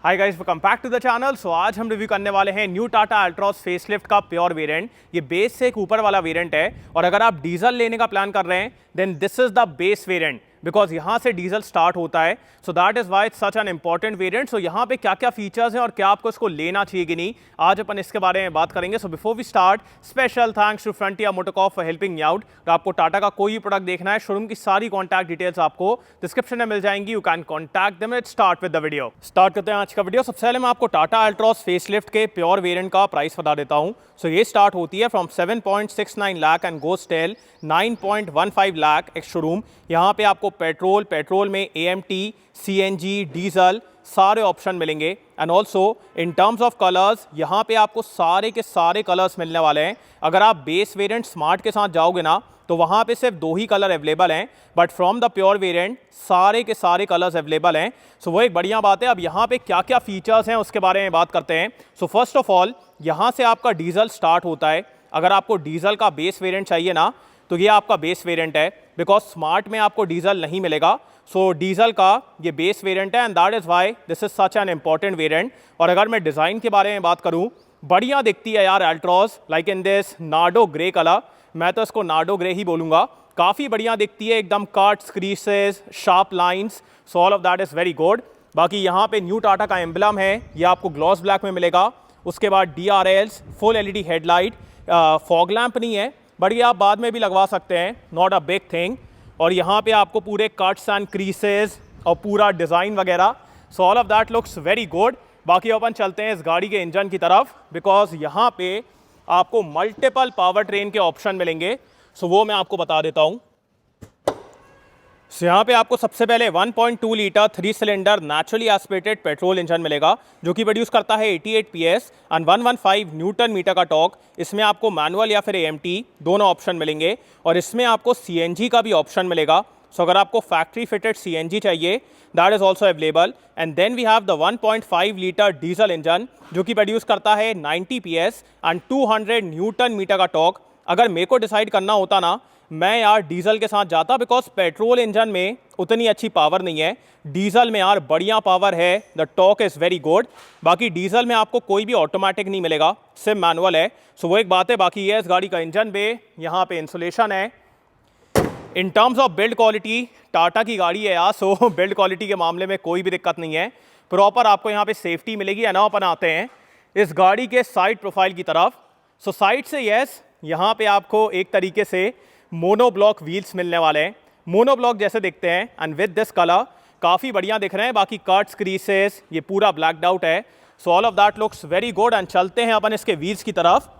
Hi guys, welcome back to the channel. So आज हम review करने वाले हैं न्यू टाटा अल्ट्रॉस फेसलिफ्ट का प्योर वेरिएंट। ये बेस से एक ऊपर वाला वेरिएंट है और अगर आप डीजल लेने का प्लान कर रहे हैं then this is the base variant because यहाँ से डीजल स्टार्ट होता है। So that is why it's such an important variant. So यहाँ पे क्या क्या फीचर्स हैं और क्या आपको इसको लेना चाहिए कि नहीं, आज अपन इसके बारे में बात करेंगे। So before we start, special thanks to Frontier Motorcorp for helping me out. तो आपको टाटा का कोई भी प्रोडक्ट देखना है, शोरूम की सारी कॉन्टैक्ट डिटेल्स आपको डिस्क्रिप्शन में मिल जाएंगी। You can contact them. Let's start with the video. Start करते हैं आज का वीडियो। सबसे पहले मैं आपको टाटा अल्ट्रॉस फेसलिफ्ट के प्योर वेरिएंट का प्राइस बता देता हूँ। सो ये स्टार्ट होती है from 7.69 lakh and goes till 9.15 lakh ex showroom. यहाँ पे आपको पेट्रोल में AMT, CNG, डीजल सारे ऑप्शन मिलेंगे। And also in terms of colours यहाँ पे आपको सारे के सारे कलर्स मिलने वाले हैं। अगर आप बेस वेरिएंट स्मार्ट के साथ जाओगे ना तो वहाँ पे सिर्फ 2 ही कलर अवेलेबल हैं, but from the pure variant सारे के सारे कलर्स अवेलेबल हैं। सो वो एक बढ़िया बात है। अब यहाँ पे क्या क्या फीचर्स हैं उसके बारे में बात करते हैं। सो फर्स्ट ऑफ ऑल यहाँ से आपका डीजल स्टार्ट होता है। अगर आपको डीजल का बेस वेरिएंट चाहिए ना तो ये आपका बेस वेरिएंट है बिकॉज स्मार्ट में आपको डीजल नहीं मिलेगा। सो डीजल का ये बेस वेरिएंट है and that is why this is such an important variant. और अगर मैं डिज़ाइन के बारे में बात करूँ, बढ़िया दिखती है यार Altroz, like in this Nardo grey colour. मैं तो इसको नार्डो ग्रे ही बोलूँगा। काफ़ी बढ़िया दिखती है, एकदम cuts, creases, sharp lines. So all of that is very good. बाकी यहाँ पे न्यू टाटा का एम्बलम है, ये आपको ग्लॉस ब्लैक में मिलेगा। उसके बाद DRLs, full LED headlight, fog lamp नहीं है बट ये आप बाद में भी लगवा सकते हैं, नॉट अ बिग थिंग। और यहाँ पे आपको पूरे कट्स एंड क्रीसेस और पूरा डिज़ाइन वगैरह। सो all of that looks very good. बाकी अपन चलते हैं इस गाड़ी के इंजन की तरफ बिकॉज यहाँ पे आपको मल्टीपल पावर ट्रेन के ऑप्शन मिलेंगे। सो वो मैं आपको बता देता हूँ। सो यहाँ पे आपको सबसे पहले 1.2 litre 3 cylinder naturally aspirated petrol engine मिलेगा जो कि प्रोड्यूस करता है 88 PS एंड 115 न्यूटन मीटर का टॉर्क। इसमें आपको मैनुअल या फिर AMT दोनों ऑप्शन मिलेंगे और इसमें आपको CNG का भी ऑप्शन मिलेगा। सो अगर आपको फैक्ट्री फिटेड CNG चाहिए that is also available. And then we have the 1.5 litre diesel engine जो कि प्रोड्यूस करता है 90 PS एंड 200 न्यूटन मीटर का टॉर्क। अगर मेरे को डिसाइड करना होता ना, मैं यार डीजल के साथ जाता बिकॉज पेट्रोल इंजन में उतनी अच्छी पावर नहीं है। डीजल में यार बढ़िया पावर है, the torque is very good. बाकी डीजल में आपको कोई भी ऑटोमेटिक नहीं मिलेगा, सिर्फ मैनुअल है। सो वो एक बात है। बाकी ये इस गाड़ी का इंजन बे, यहाँ पे इंसुलेशन है। इन terms of build quality Tata की गाड़ी है यार, सो बिल्ड क्वालिटी के मामले में कोई भी दिक्कत नहीं है। प्रॉपर आपको यहाँ पे सेफ्टी मिलेगी। एना अपन आते हैं इस गाड़ी के साइड प्रोफाइल की तरफ। सो साइड से यस, यहाँ पे आपको एक तरीके से मोनोब्लॉक व्हील्स मिलने वाले हैं, मोनोब्लॉक जैसे दिखते हैं एंड विद दिस कलर काफ़ी बढ़िया दिख रहे हैं। बाकी कट्स, क्रीसेस, ये पूरा ब्लैकड आउट है। सो all of that looks very good. And चलते हैं अपन इसके व्हील्स की तरफ।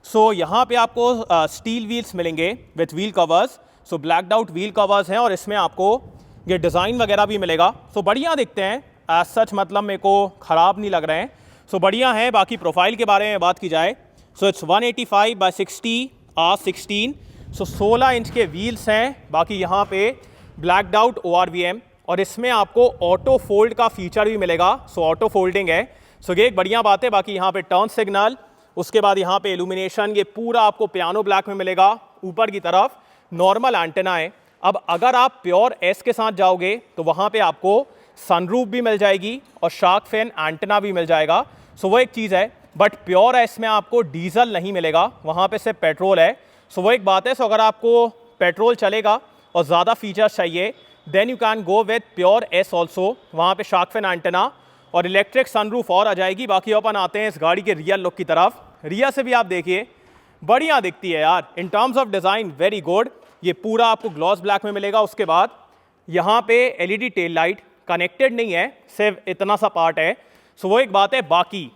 सो यहाँ पे आपको स्टील व्हील्स मिलेंगे with wheel covers. So blacked out wheel covers हैं और इसमें आपको ये डिज़ाइन वगैरह भी मिलेगा। सो बढ़िया दिखते हैं एज सच, मतलब मेरे को ख़राब नहीं लग रहे हैं। सो बढ़िया है। बाकी प्रोफाइल के बारे में बात की जाए so it's 185/60 R16। So 16 inch के व्हील्स हैं। बाकी यहाँ पे ब्लैकड आउट ORVM और इसमें आपको ऑटो फोल्ड का फीचर भी मिलेगा। सो ऑटो फोल्डिंग है। सो ये एक बढ़िया बात है। बाकी यहाँ पे टर्न सिग्नल, उसके बाद यहाँ पे इल्यूमिनेशन, ये पूरा आपको पियानो ब्लैक में मिलेगा। ऊपर की तरफ नॉर्मल एंटेना है। अब अगर आप प्योर S के साथ जाओगे तो वहाँ पे आपको सनरूफ भी मिल जाएगी और शार्क फिन एंटेना भी मिल जाएगा। सो वो एक चीज़ है। बट प्योर S में आपको डीजल नहीं मिलेगा, वहाँ पे सिर्फ पेट्रोल है। सो वो एक बात है। सो अगर आपको पेट्रोल चलेगा और ज़्यादा फीचर्स चाहिए then you can go with pure S also. वहाँ पे शार्क फिन एंटेना और इलेक्ट्रिक सनरूफ और आ जाएगी। बाकी अपन आते हैं इस गाड़ी के रियर लुक की तरफ। रियर से भी आप देखिए बढ़िया दिखती है यार। इन terms of design very good. ये पूरा आपको ग्लॉस ब्लैक में मिलेगा। उसके बाद यहाँ पे LED टेल लाइट कनेक्टेड नहीं है, सिर्फ इतना सा पार्ट है। सो वो एक बात है। बाकी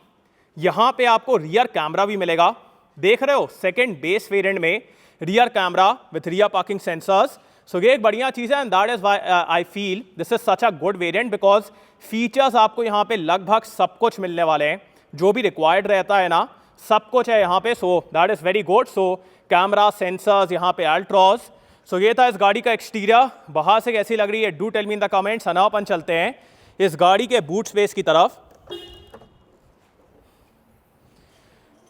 यहाँ पे आपको रियर कैमरा भी मिलेगा। देख रहे हो, सेकंड बेस वेरिएंट में rear camera with rear parking sensors. So ये एक बढ़िया चीज़ है and that is why I feel this is such a good variant because features आपको यहाँ पे लगभग सब कुछ मिलने वाले हैं, जो भी रिक्वायर्ड रहता है ना सब कुछ है यहाँ पे। So that is very good. So camera, sensors, यहाँ पे अल्ट्रॉस। सो ये था इस गाड़ी का एक्सटीरियर। बाहर से कैसी लग रही है do tell me in the comments. ना अपन चलते हैं इस गाड़ी के बूट स्पेस की तरफ।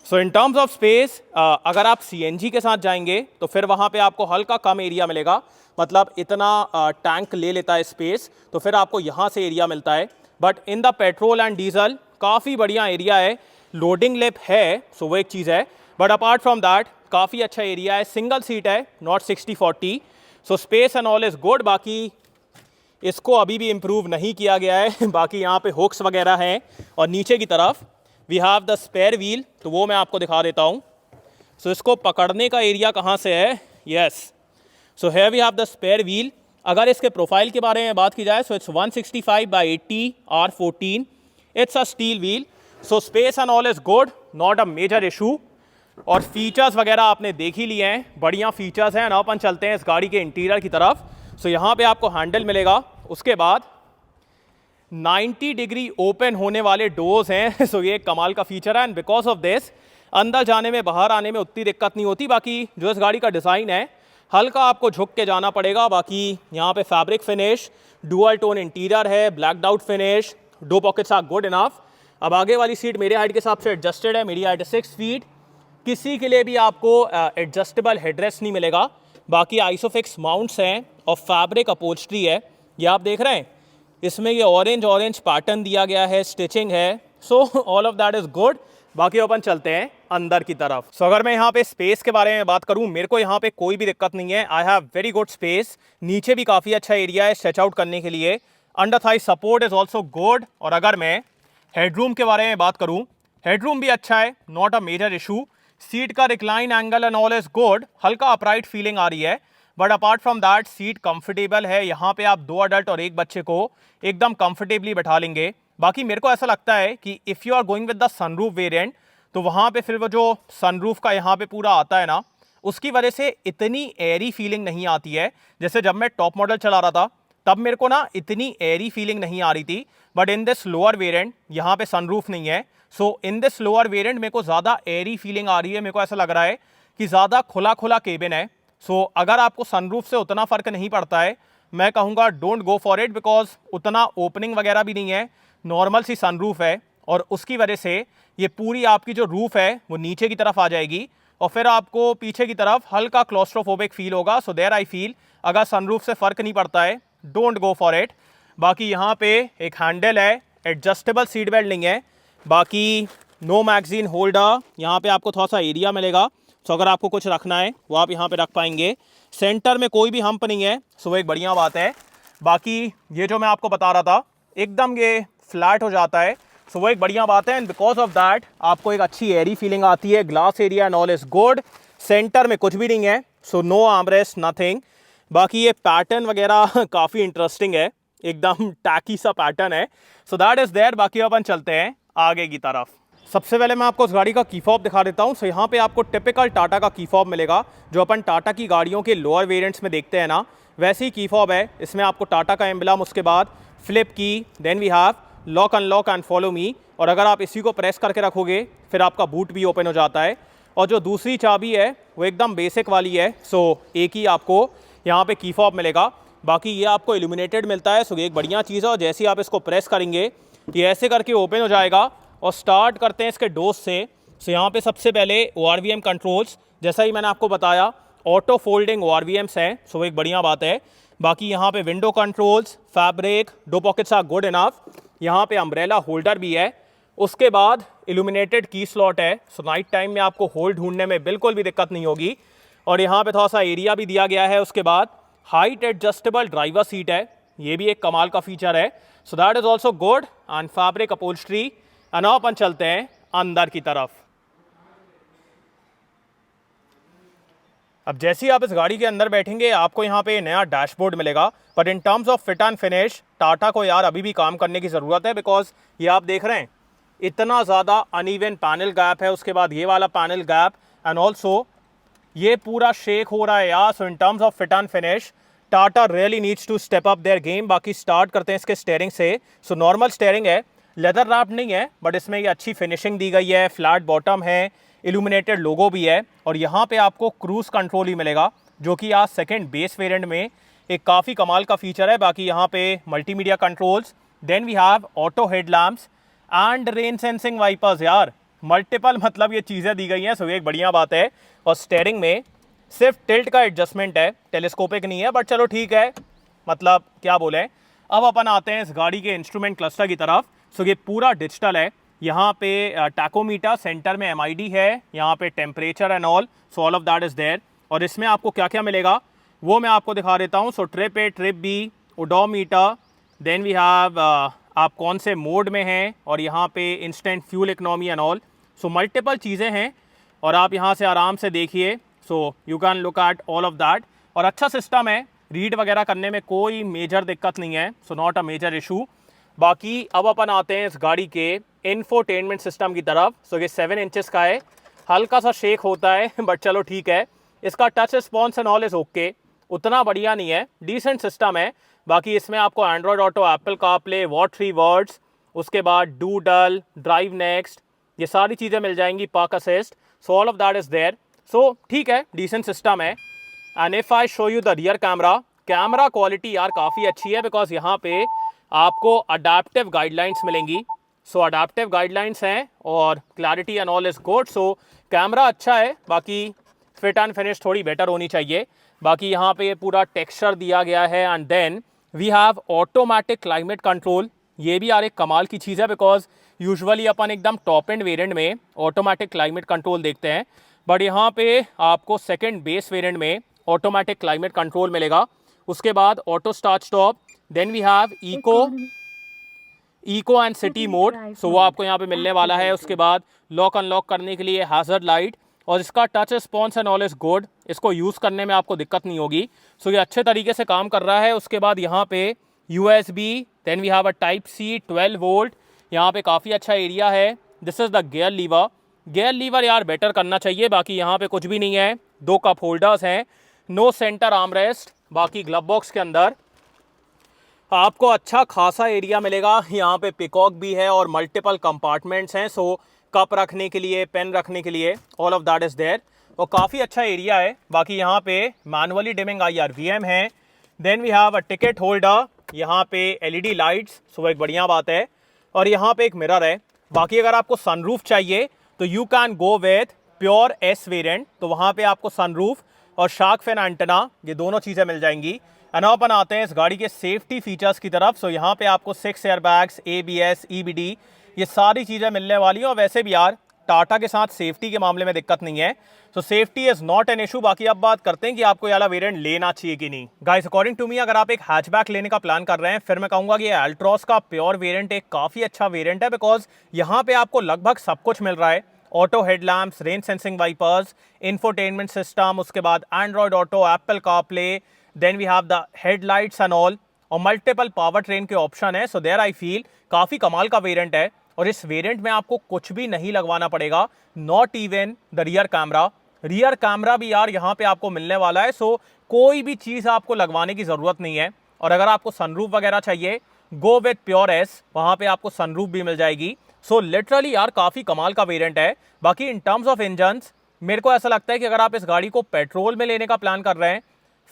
सो इन टर्म्स ऑफ स्पेस अगर आप CNG के साथ जाएंगे तो फिर वहाँ पे आपको हल्का कम एरिया मिलेगा, मतलब इतना टैंक ले लेता है स्पेस, तो फिर आपको यहाँ से एरिया मिलता है। But in the petrol and diesel काफ़ी बढ़िया एरिया है, लोडिंग लिप है, सो वो एक चीज़ है। बट अपार्ट फ्रॉम दैट काफ़ी अच्छा एरिया है, सिंगल सीट है, not 60/40, so space and all is good. बाकी इसको अभी भी इम्प्रूव नहीं किया गया है बाकी यहाँ पे हुक्स वगैरह हैं, और नीचे की तरफ we have the spare wheel, तो वो मैं आपको दिखा देता हूँ। सो इसको पकड़ने का एरिया कहाँ से है, yes, so here we have the spare wheel. अगर इसके प्रोफाइल के बारे में बात की जाए, so it's 165/80 R14, it's a steel wheel, so space and all is good, not a major issue. और फीचर्स वगैरह आपने देख ही लिए हैं, बढ़िया फीचर्स हैं। ना अपन चलते हैं इस गाड़ी के इंटीरियर की तरफ। सो यहाँ पे आपको हैंडल मिलेगा, उसके बाद 90 डिग्री ओपन होने वाले डोर्स हैं सो ये एक कमाल का फीचर है, एंड बिकॉज ऑफ दिस अंदर जाने में बाहर आने में उतनी दिक्कत नहीं होती। बाकी जो इस गाड़ी का डिज़ाइन है, हल्का आपको झुक के जाना पड़ेगा। बाकी यहाँ पे fabric finish, dual tone interior है, black out finish, door pockets are good enough. अब आगे वाली सीट मेरे हाइट के हिसाब से एडजस्टेड है, मेरी हाइट 6 फीट, किसी के लिए भी आपको एडजस्टेबल हेडरेस्ट नहीं मिलेगा। बाकी आइसोफिक्स माउंट्स हैं और फैब्रिक अपहोल्स्ट्री है, ये आप देख रहे हैं, इसमें ये ऑरेंज पैटर्न दिया गया है, स्टिचिंग है, सो all of that is good. बाकी अपन चलते हैं अंदर की तरफ। सो अगर मैं यहाँ पे स्पेस के बारे में बात करूँ, मेरे को यहाँ पे कोई भी दिक्कत नहीं है, I have very good space. नीचे भी काफ़ी अच्छा एरिया है स्ट्रेच आउट करने के लिए, under Thai support is also good. और अगर मैं हेडरूम के बारे में बात करूँ, हेडरूम भी अच्छा है, not a major issue. Seat का recline angle and all is good, हल्का अपराइट फीलिंग आ रही है, but apart from that seat comfortable है। यहाँ पे आप 2 अडल्ट और 1 बच्चे को एकदम कंफर्टेबली बैठा लेंगे। बाकी मेरे को ऐसा लगता है कि if you are going with the sunroof variant, तो वहाँ पे फिर वो जो सनरूफ का यहाँ पे पूरा आता है ना, उसकी वजह से इतनी एयरी फीलिंग नहीं आती है। जैसे जब मैं टॉप मॉडल चला रहा था तब मेरे को ना इतनी एयरी फीलिंग नहीं आ रही थी, but in this lower variant यहाँ पे सनरूफ नहीं है, सो इन दिस लोअर वेरिएंट मेरे को ज़्यादा एयरी फीलिंग आ रही है। मेरे को ऐसा लग रहा है कि ज़्यादा खुला खुला केबिन है। सो अगर आपको सनरूफ से उतना फ़र्क नहीं पड़ता है, मैं कहूँगा don't go for it, because उतना ओपनिंग वगैरह भी नहीं है, नॉर्मल सी सनरूफ है, और उसकी वजह से ये पूरी आपकी जो रूफ है वो नीचे की तरफ आ जाएगी, और फिर आपको पीछे की तरफ हल्का क्लॉस्ट्रोफोबिक फील होगा। सो देयर आई फील अगर सनरूफ से फ़र्क नहीं पड़ता है, डोंट गो फॉर इट। बाकी यहाँ पे एक हैंडल है, एडजस्टेबल सीट बेल्ट नहीं है। बाकी नो मैगजीन होल्डर, यहाँ पे आपको थोड़ा सा एरिया मिलेगा, सो अगर आपको कुछ रखना है वो आप यहाँ पे रख पाएंगे। सेंटर में कोई भी हम्प नहीं है, सो वो एक बढ़िया बात है। बाकी ये जो मैं आपको बता रहा था, एकदम ये फ्लैट हो जाता है, सो वो एक बढ़िया बात है, एंड बिकॉज ऑफ दैट आपको एक अच्छी एयरी फीलिंग आती है। Glass area and all is good, centre में कुछ भी नहीं है, सो नो आर्मरेस्ट नथिंग। बाकी ये पैटर्न वगैरह काफ़ी इंटरेस्टिंग है, एकदम टैकी सा पैटर्न है, सो दैट इज़ देयर। बाकी अपन चलते हैं आगे की तरफ। सबसे पहले मैं आपको उस गाड़ी का की फॉब दिखा देता हूँ। सो यहाँ पे आपको टिपिकल टाटा का की फॉब मिलेगा, जो अपन टाटा की गाड़ियों के लोअर वेरिएंट्स में देखते हैं ना, वैसे ही की फॉब है। इसमें आपको टाटा का एम्बलम, उसके बाद फ्लिप की, then we have lock unlock and follow me, और अगर आप इसी को प्रेस करके रखोगे फिर आपका बूट भी ओपन हो जाता है। और जो दूसरी चाबी है वो एकदम बेसिक वाली है, सो एक ही आपको यहाँ पे की फॉब मिलेगा। बाकी ये आपको इल्यूमिनेटेड मिलता है, सो ये एक बढ़िया चीज़ है। और जैसे ही आप इसको प्रेस करेंगे ये ऐसे करके ओपन हो जाएगा। और स्टार्ट करते हैं इसके डोज से। सो यहाँ पे सबसे पहले ORVM कंट्रोल्स, जैसा ही मैंने आपको बताया ऑटो फोल्डिंग ORVMs हैं, सो एक बढ़िया बात है। बाकी यहाँ पे window controls, fabric, door pockets are good enough. यहाँ पे अम्ब्रेला होल्डर भी है, उसके बाद इल्यूमिनेटेड की स्लॉट है, सो नाइट टाइम में आपको होल्ड ढूंढने में बिल्कुल भी दिक्कत नहीं होगी। और यहाँ पे थोड़ा सा एरिया भी दिया गया है। उसके बाद हाइट एडजस्टेबल ड्राइवर सीट है, ये भी एक कमाल का फीचर है, so that is also good. And fabric upholstery. और अपन चलते हैं अंदर की तरफ। अब जैसे ही आप इस गाड़ी के अंदर बैठेंगे आपको यहाँ पे नया डैशबोर्ड मिलेगा, but in terms of fit and finish Tata को यार अभी भी काम करने की ज़रूरत है, बिकॉज ये आप देख रहे हैं इतना ज़्यादा अनइवन पैनल गैप है, उसके बाद ये वाला पैनल गैप, एंड ऑल्सो ये पूरा शेक हो रहा है यार। So in terms of fit and finish Tata really needs to step up their game. बाकी स्टार्ट करते हैं इसके स्टेयरिंग से। सो नॉर्मल स्टेयरिंग है, लेदर रैप नहीं है, बट इसमें ये अच्छी फिनिशिंग दी गई है, फ्लैट बॉटम है, इल्यूमिनेटेड लोगो भी है। और यहाँ पे आपको क्रूज कंट्रोल ही मिलेगा, जो कि आज सेकंड बेस वेरिएंट में एक काफ़ी कमाल का फीचर है। बाकी यहाँ पे multimedia controls, then we have auto headlamps and rain sensing wipers. यार मल्टीपल मतलब ये चीज़ें दी गई हैं, सो ये एक बढ़िया बात है। और स्टेयरिंग में सिर्फ टिल्ट का एडजस्टमेंट है, टेलीस्कोपिक नहीं है, बट चलो ठीक है, मतलब क्या बोले। अब अपन आते हैं इस गाड़ी के इंस्ट्रूमेंट क्लस्टर की तरफ। सो ये पूरा डिजिटल है। यहाँ पे टैकोमीटर, सेंटर में MID है, यहाँ पे temperature and all, so all of that is there. और इसमें आपको क्या क्या मिलेगा वो मैं आपको दिखा देता हूँ। So trip A, trip B, odometer, then we have आप कौन से मोड में हैं, और यहाँ पे instant fuel economy and all. So multiple चीज़ें हैं और आप यहाँ से आराम से देखिए। So you can look at all of that. और अच्छा सिस्टम है, रीड वगैरह करने में कोई मेजर दिक्कत नहीं है, so not a major issue. बाकी अब अपन आते हैं इस गाड़ी के इंफोटेनमेंट सिस्टम की तरफ। सो ये 7 इंचेस का है, हल्का सा शेक होता है बट चलो ठीक है। इसका touch response and all is okay, उतना बढ़िया नहीं है, डिसेंट सिस्टम है। बाकी इसमें आपको Android auto, Apple CarPlay, what 3 words, उसके बाद डूडल, ड्राइव नेक्स्ट, ये सारी चीज़ें मिल जाएंगी, park assist, so all of that is there. So ठीक है, डिसेंट सिस्टम है। And if I show you the rear camera, camera quality यार काफ़ी अच्छी है, बिकॉज यहाँ पे आपको अडेप्टिव गाइडलाइंस मिलेंगी। सो अडेप्टिव गाइडलाइंस हैं और clarity and all is good. So camera अच्छा है, बाकी फिट एंड फिनिश थोड़ी बेटर होनी चाहिए। बाकी यहाँ पे ये पूरा टेक्सचर दिया गया है। And then we have automatic climate control. ये भी यार एक कमाल की चीज़ है, बिकॉज यूजुअली अपन एकदम टॉप एंड वेरिएंट में ऑटोमेटिक क्लाइमेट कंट्रोल देखते हैं, बट यहाँ पे आपको सेकेंड बेस वेरिएंट में ऑटोमेटिक क्लाइमेट कंट्रोल मिलेगा। उसके बाद auto start stop, then we have eco and city mode, so वो आपको यहाँ पे मिलने वाला है। उसके बाद लॉक अनलॉक करने के लिए हैजर्ड लाइट, और इसका touch response and all is good, इसको यूज़ करने में आपको दिक्कत नहीं होगी। सो ये अच्छे तरीके से काम कर रहा है। उसके बाद यहाँ पे USB, then we have a Type-C 12 volt, यहाँ पे काफ़ी अच्छा एरिया है। This is the gear lever. Gear lever यार बेटर करना चाहिए, बाकी यहाँ पे कुछ भी नहीं है। 2 कप होल्डर्स हैं, नो सेंटर आर्मरेस्ट। बाकी ग्लव बॉक्स के अंदर आपको अच्छा खासा एरिया मिलेगा। यहाँ पे पिकॉक भी है और मल्टीपल कंपार्टमेंट्स हैं, सो कप रखने के लिए, पेन रखने के लिए, all of that is there, और काफ़ी अच्छा एरिया है। बाकी यहाँ पे मैनुअली डिमिंग IRVM है। Then we have a ticket holder, यहाँ पे LED लाइट्स, सो एक बढ़िया बात है। और यहाँ पे एक मिरर है। बाकी अगर आपको सनरूफ चाहिए तो you can go with pure S variant, तो वहाँ पे आपको सनरूफ और शार्क फिन एंटेना, ये दोनों चीज़ें मिल जाएंगी। एंड अपन आते हैं इस गाड़ी के सेफ्टी फीचर्स की तरफ। सो यहाँ पे आपको 6 एयरबैग्स, ABS, EBD, ये सारी चीज़ें मिलने वाली हैं। और वैसे भी यार टाटा के साथ सेफ्टी के मामले में दिक्कत नहीं है, सो safety is not an issue. बाकी अब बात करते हैं कि आपको ये वाला वेरिएंट लेना चाहिए कि नहीं। गाइस अकॉर्डिंग टू मी, अगर आप एक हैचबैक लेने का प्लान कर रहे हैं, फिर मैं कहूँगा कि अल्ट्रॉस का प्योर वेरिएंट एक काफ़ी अच्छा वेरिएंट है, बिकॉज यहाँ पे आपको लगभग सब कुछ मिल रहा है। Auto headlamps, rain sensing wipers, infotainment system, उसके बाद Android auto, Apple CarPlay, then we have the headlights and all, और मल्टीपल पावर ट्रेन के ऑप्शन है। सो देयर आई फील काफ़ी कमाल का वेरिएंट है। और इस वेरिएंट में आपको कुछ भी नहीं लगवाना पड़ेगा, not even the rear camera. Rear camera भी यार यहाँ पे आपको मिलने वाला है, सो कोई भी चीज़ आपको लगवाने की ज़रूरत नहीं है। और अगर आपको सनरूफ वगैरह चाहिए, गो विथ प्योर S, वहाँ पे आपको सनरूफ भी मिल जाएगी। सो लिटरली यार काफ़ी कमाल का वेरिएंट है। बाकी इन टर्म्स ऑफ इंजन्स, मेरे को ऐसा लगता है कि अगर आप इस गाड़ी को पेट्रोल में लेने का प्लान कर रहे हैं,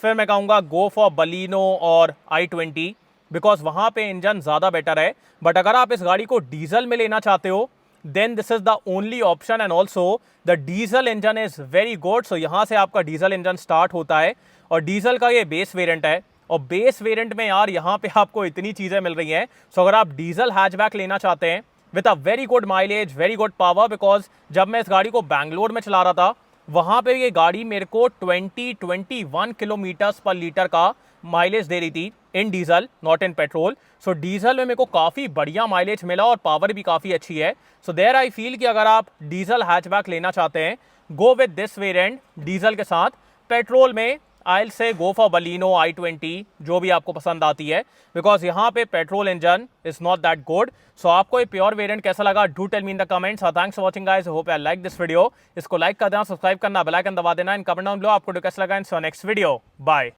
फिर मैं कहूँगा गो फॉर बलिनो और i20, बिकॉज वहाँ पे इंजन ज़्यादा बेटर है। बट अगर आप इस गाड़ी को डीजल में लेना चाहते हो, then this is the only option. And also the diesel engine is very good. So यहाँ से आपका डीजल इंजन स्टार्ट होता है, और डीजल का ये बेस वेरिएंट है। और बेस वेरिएंट में यार यहाँ पे आपको इतनी चीज़ें मिल रही हैं। सो अगर आप डीजल हैचबैक लेना चाहते हैं with a very good mileage, very good power, because जब मैं इस गाड़ी को बैंगलोर में चला रहा था, वहाँ पे ये गाड़ी मेरे को 21 किलोमीटर्स पर लीटर का माइलेज दे रही थी in diesel, not in petrol. So diesel में मेरे को काफ़ी बढ़िया माइलेज मिला और पावर भी काफ़ी अच्छी है। सो देयर आई फील कि अगर आप डीजल हैचबैक लेना चाहते हैं, go with this variant diesel के साथ। पेट्रोल में आई से गो फॉर बलिनो, i20, जो भी आपको पसंद आती है, बिकॉज यहाँ पे petrol engine is not that good. So आपको ये प्योर वेरिएंट कैसा लगा, do tell me in the comments. Thanks for watching guys, hope I like this video. इसको लाइक कर देना, सब्सक्राइब करना, बेल आइकन दबा देना, एंड कमेंट डाउन बिलो आपको कैसा लगा इन नेक्स्ट वीडियो। बाय।